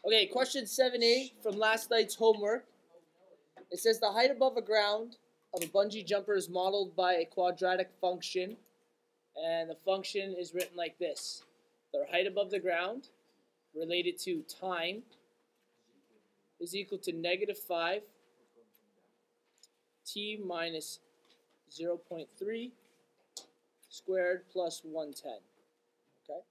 Okay, question 7A from last night's homework. It says the height above the ground of a bungee jumper is modeled by a quadratic function, and the function is written like this. Their height above the ground related to time is equal to -5 t minus 0.3 squared plus 110. Okay?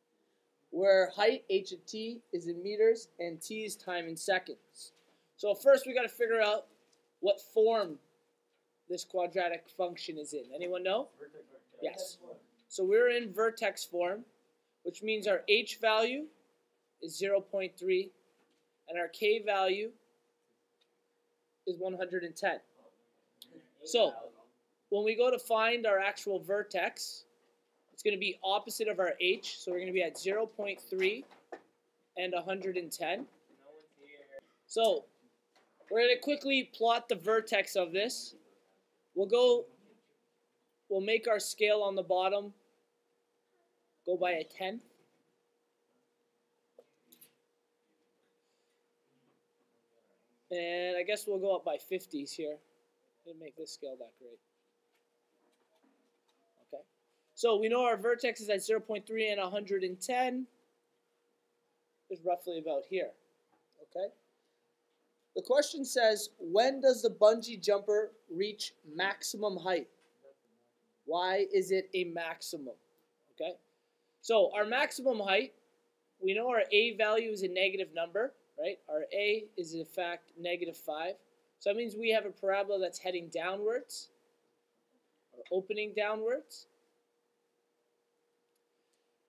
Where height, h of t, is in meters and t is time in seconds. So first we got to figure out what form this quadratic function is in. Anyone know? Yes. So we're in vertex form, which means our h value is 0.3 and our k value is 110. So when we go to find our actual vertex, it's going to be opposite of our h, so we're going to be at 0.3 and 110. So we're going to quickly plot the vertex of this. We'll make our scale on the bottom go by a 10th. And I guess we'll go up by 50s here. Didn't make this scale that great. Okay. So we know our vertex is at 0.3 and 110. Is roughly about here. Okay. The question says, when does the bungee jumper reach maximum height? Why is it a maximum? Okay. So our maximum height, we know our a value is a negative number, right? Our a is in fact -5. So that means we have a parabola that's heading downwards, or opening downwards.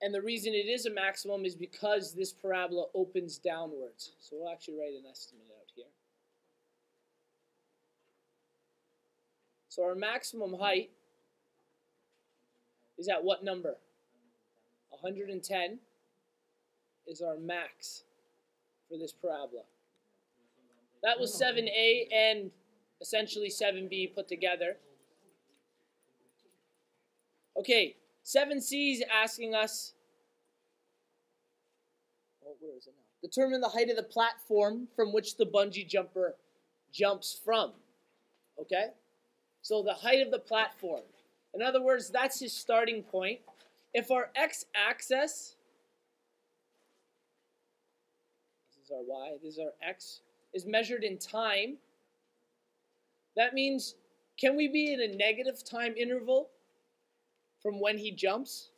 And the reason it is a maximum is because this parabola opens downwards. So we'll actually write an estimate out here. So our maximum height is at what number? 110 is our max for this parabola. That was 7A and essentially 7B put together. Okay, 7C is asking us, where is it now? Determine the height of the platform from which the bungee jumper jumps from. Okay? So the height of the platform. In other words, that's his starting point. If our x-axis, this is our y, this is our x, is measured in time, that means, can we be in a negative time interval from when he jumps?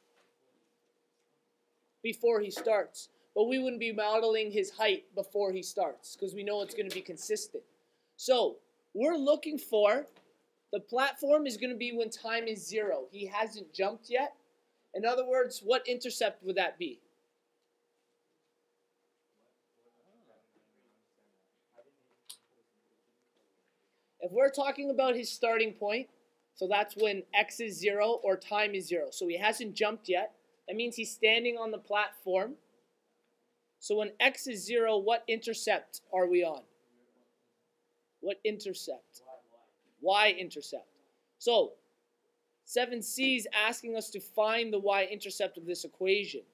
Before he starts. But we wouldn't be modeling his height before he starts, because we know it's going to be consistent. So, we're looking for, the platform is going to be when time is 0. He hasn't jumped yet. In other words, what intercept would that be? If we're talking about his starting point, so that's when x is 0 or time is 0. So he hasn't jumped yet. That means he's standing on the platform. So when x is 0, what intercept are we on? What intercept? Y-intercept. So 7C is asking us to find the y-intercept of this equation.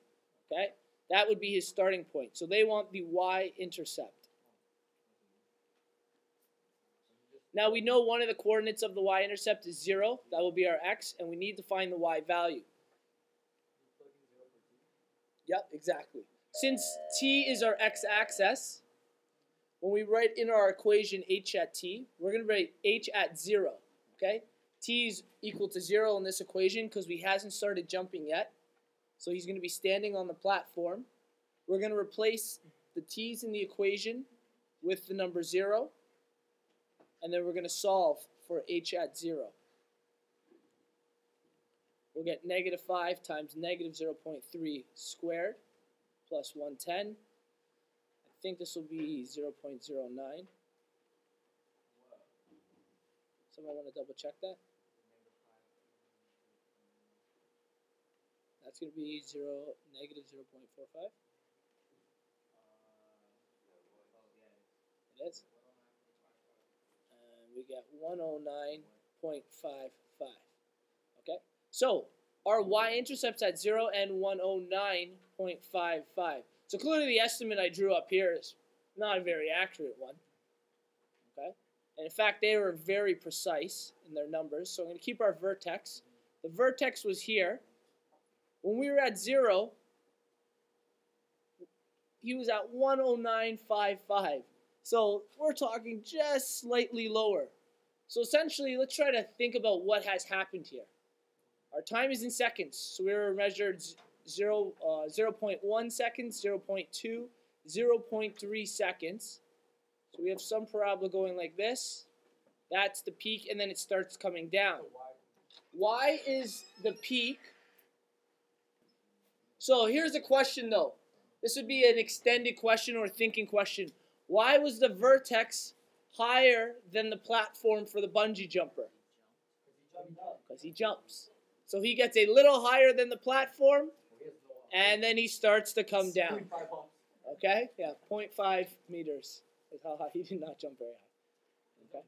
Okay? That would be his starting point. So they want the y-intercept. Now we know one of the coordinates of the y-intercept is 0. That will be our x, and we need to find the y value. Yep, exactly. Since t is our x-axis, when we write in our equation h at t, we're going to write h at 0. Okay? T is equal to 0 in this equation because he hasn't started jumping yet. So he's going to be standing on the platform. We're going to replace the t's in the equation with the number 0. And then we're going to solve for h at 0. We'll get -5 times -0.3 squared plus 110. I think this will be 0.09. Someone want to double check that? That's going to be -0.45. It is. We get 109.55. Okay? So, our y-intercept's at 0 and 109.55. So clearly the estimate I drew up here is not a very accurate one. Okay? And in fact, they were very precise in their numbers. So I'm going to keep our vertex. The vertex was here. When we were at 0, he was at 109.55. So we're talking just slightly lower. So essentially, let's try to think about what has happened here. Our time is in seconds. So we were measured 0.1 seconds, 0.2, 0.3 seconds. So we have some parabola going like this. That's the peak, and then it starts coming down. Y is the peak. So here's a question, though. This would be an extended question or a thinking question. Why was the vertex higher than the platform for the bungee jumper? Because he jumps. So he gets a little higher than the platform, and then he starts to come down. Okay? Yeah, 0.5 meters is how high. He did not jump very high. Okay?